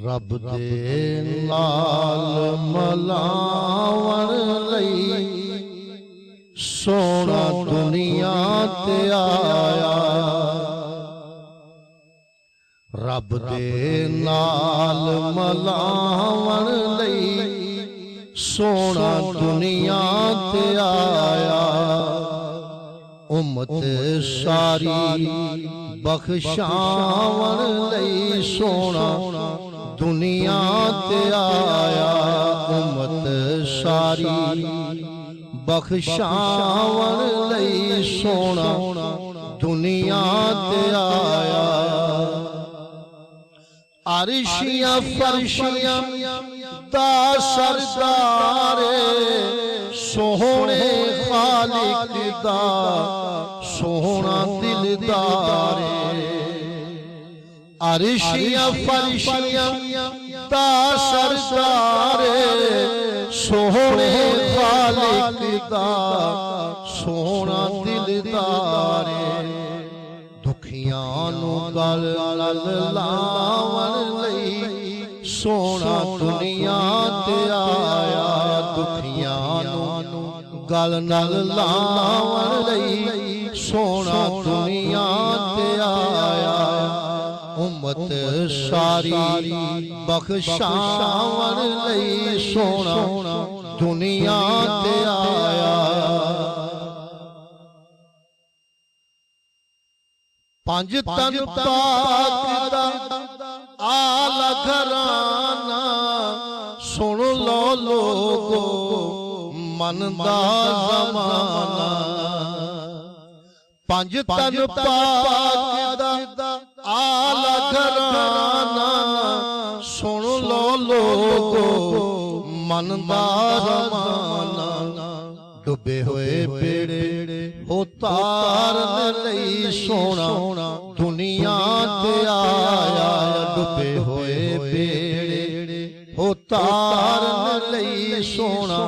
रब दे नाल मलावन लई सोना दुनिया ते आया। रब दे नाल मलावन लई सोना दुनिया ते आया। उम्मत सारी बख्शावन लई सोना दुनिया ते आया। उम्मत सारी बख्शावन लई सोना दुनिया ते आया। अरशियां फरशियां दा सरदारे सोहने खालिक दा सोहना दिलदारे। अरशियां फरशियां दा सरदारे सोहने खालिक दा सोहना दिलदारे। दुखियां नू गल लावन लई सोना दुनिया ते आया। दुखियां नू गल लावन लई सोना दुनिया ते आया। उम्मत सारी बख्शावन लई सोना दुनिया ते आया। पंज तन पाक दा आला घराना सुन लो लोगो मन दा ज़माना। पंज तन पाक दा आला घराना सुन लो लोगो मन दा ज़माना। डुबे हुए बेड़े हो तारन लई सोना दुनिया ते आया। डुबे हुए बेड़े हो तारन लई सोना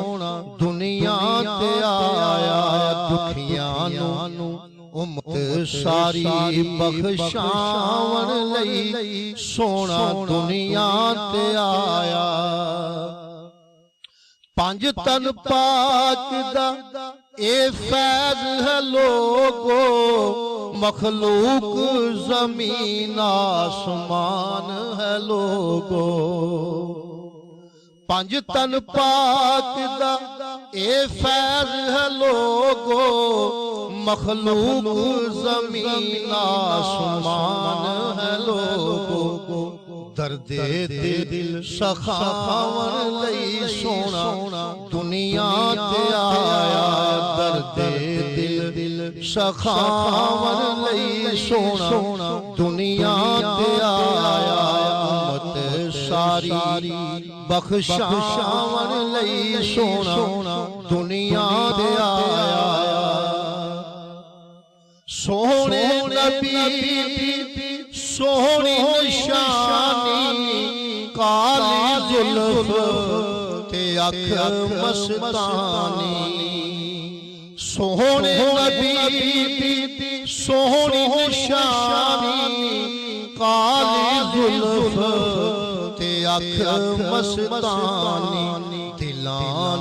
दुनिया ते आया। दुखियां नू उम्मत सारी बख्शावन लई सोना दुनिया ते आया। पंज तन पाक दा ए फैज है लोगो मखलूक जमीन आसमान है लोगो। पंज तन पाक दा ए फैज है लोगो मखलूक जमीन आसमान है लोगो। दर्दे दिल सखावन लई सोना दुनिया ते आया। दर्दे दिल सखावन लई सोना दुनिया ते आया। उम्मत सारी बख्शावन लई सोना दुनिया ते आया। सोहने नबी सोहनी निशानी काली जुल्फ ते अख मस्तानी। सोहने नबी सोहनी निशानी काली जुल्फ ते अख मस्तानी। दिलां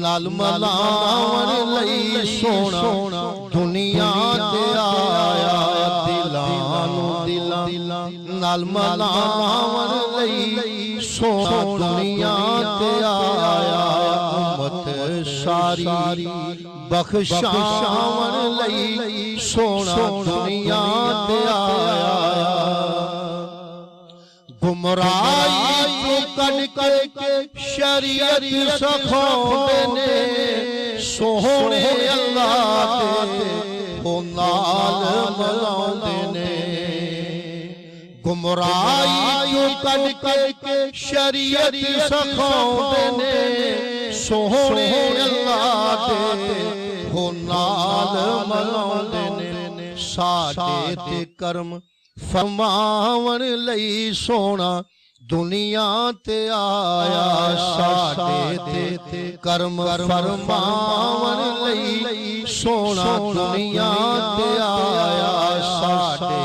नाल मलावन लई सोना दुनिया ते आया। दिलां नाल मलावन लई सोना दुनिया ते आया। उम्मत सारी बख्शावन लई सोना दुनिया ते आया। गुमराही को कड़ के शरीयत सखाउंदे ने सोहने अल्लाह दे हो नाल मलाउंदे ने। गुमराही को कड़ के शरीयत सखाउंदे ने सोहने अल्लाह दे हो नाल मलाउंदे ने। साडे ते कर्म फरमावन लई सोना दुनिया ते आया। साडे ते कर्म फरमावन लई सोना दुनिया ते आया। साडे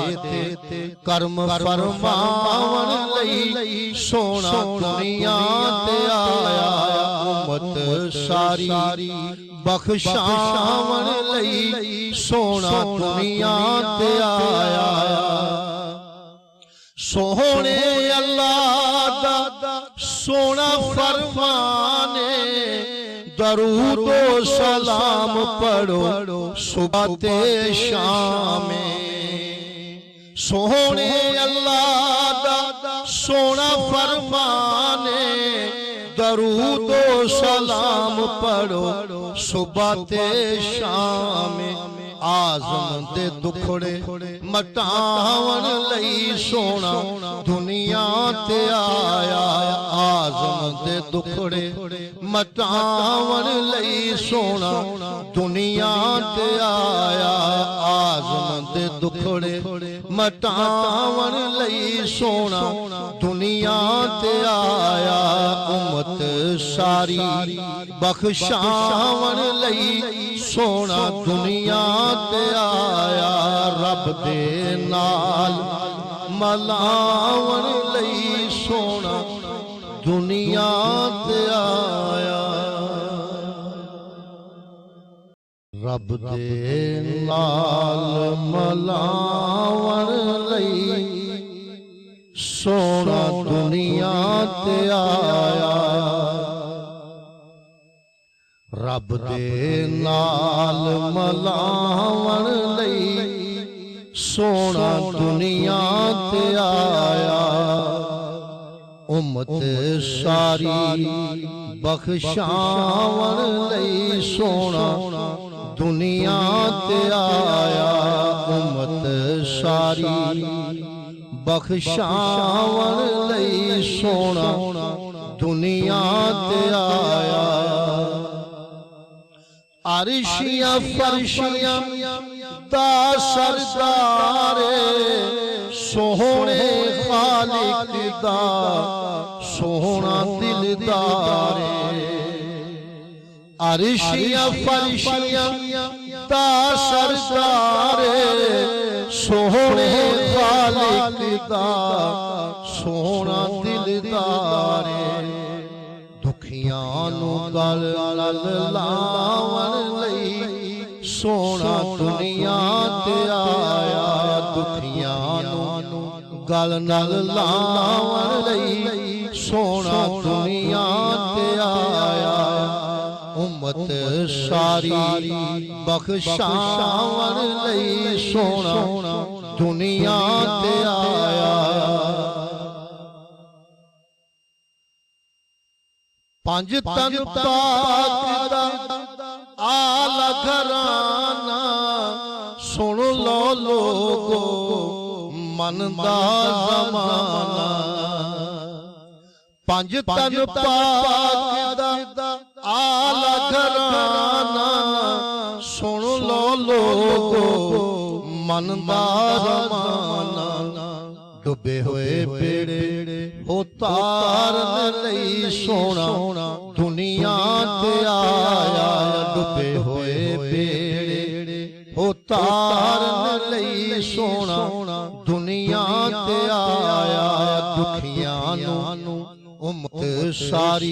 ते कर्म फरमावन लई सोना दुनिया ते आया उम्मत सारी बख्शावन लई सोना दुनिया ते आया सोहने अल्लाह दा सोना फरमाने दरूद ओ सलाम पढ़ो सुबह ते शाम सोहने अल्लाह दा सोना फरमाने दरूद ओ सलाम पढ़ो सुबह ते शाम आज़म दे दुखड़े मटावन लई सोना दुनिया ते आया आज़म दे दुखड़े मटावन लई सोना दुनिया ते आया आज़म दे दुखड़े मटावन लई सोना दुनिया ते आया उम्मत सारी बख्शावन लई सोना दुनिया ते आया रब दे नाल मलावन लई सोना दुनिया ते आया रब दे नाल मलावन लई सोना दुनिया ते आया रब दे नाल मलावन लई सोना दुनिया ते आया उम्मत सारी बख्शावन लई सोना दुनिया ते आया उम्मत सारी बख्शावन लई सोना दुनिया ते आया अरशियां फरशियां दा सरदारे सोहने खालिक दा सोहना दिलदारे अरशियां फरशियां दा सरदारे सोहने खालिक दा सोहना दिलदारे दुखियां नू गल लावन लई सोना दुनिया ते आया दुखियां नू गल लावन लई सोना दुनिया ते आया उम्मत सारी बख्शावन लई सोना दुनिया ते आया पंज तन पाक दा आला घराना सुन लो लोगो मन दा ज़माना पंज तन पाक दा आला घराना सुन लो लोगो मन दा ज़माना डुबे हुए बेड़े उतारन लई सोना दुनिया ते आया डुबे हुए बेड़े उतारन लई सोना दुनिया ते आया दुखियां नू उम्मत सारी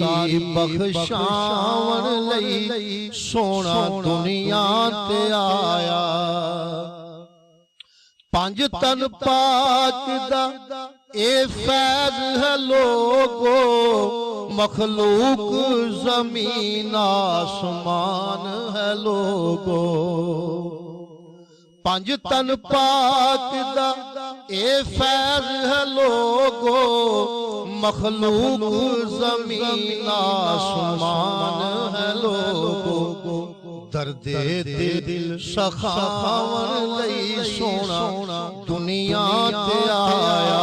बख्शावन लई सोना दुनिया ते आया पंज तन पाक दा ए फैज है लोगो मखलूक जमीन आसमान है लोगो पंज तन पाक दा ए फैज है लोगो मखलूक जमीन आसमान है लोगो दर्दे दिल सखावन लई सोना दुनिया ते आया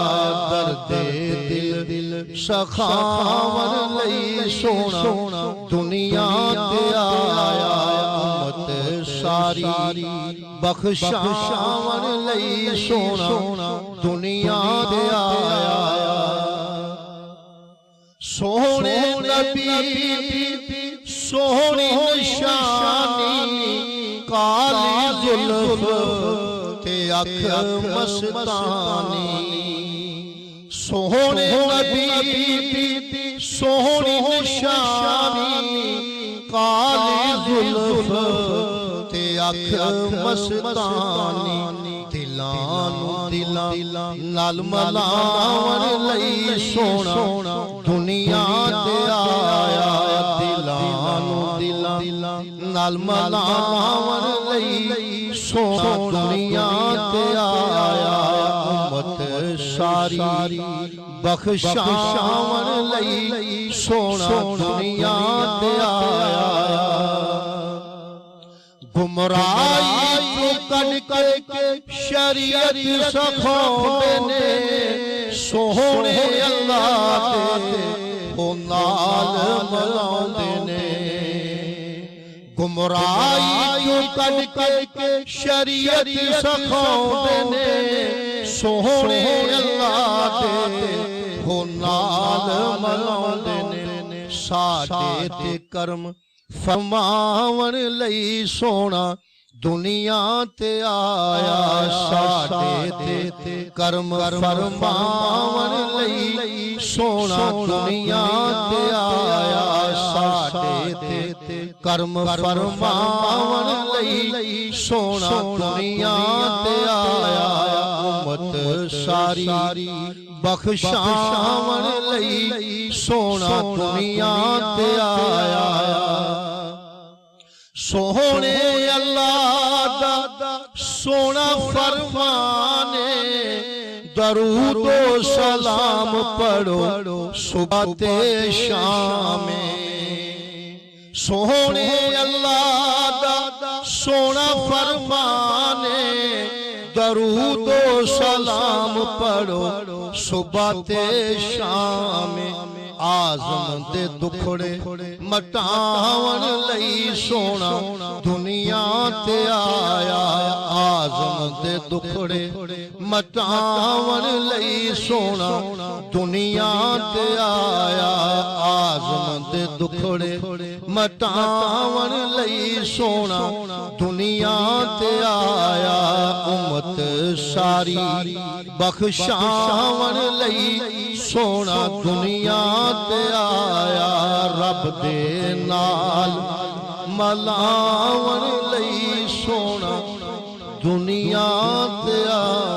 दर्दे दिल सखावन लई सोना दुनिया ते आया उम्मत सारी बख्शावन लई सोना दुनिया ते आया सोहने नबी सोहनी निशानी काली जुल्फ ते अख मस्तानी सोहने नबी दी सोहनी निशानी काली जुल्फ ते अख मस्तानी दिलां नाल मलावन लई सोना दुनिया ते आया दिलां नाल मलावन लई सोना दुनिया ते आया उम्मत सारी बख्शावन लई सोना दुनिया ते आया गुमराही तो कड़ के शरीयत सखाउंदे ने सोहणे अल्लाह ते ओ नाल मलाउंदे ने गुमराही तो कड़ के शरीयत सखाउंदे ने सोहणे अल्लाह ते ओ नाल मलाउंदे ने साडे ते कर्म फरमावन लई सोना दुनिया ते आया साडे ते कर्म फरमावन लई सोना दुनिया ते आया साडे ते कर्म फरमावन लई सोना दुनिया ते आया उम्मत सारी बख्शावन लई सोना दुनिया ते आया सोहने अल्लाह दा सोना फरमाने दरूद ओ सलाम पढ़ो सुबह ते शाम सोहने अल्लाह दा सोना फरमाने दरूद ओ सलाम पढ़ो सुबह ते शाम आज़म दे दुखड़े मटावन लई सोना दुनिया ते आया आज़म दे दुखड़े मटावन लई सोना दुनिया ते आया आज़म दे दुखड़े मटावन लई सोना दुनिया ते आया उम्मत सारी बख्शावन लई सोना दुनिया ते आया रब दे नाल मलावन लई सोना दुनिया ते आया।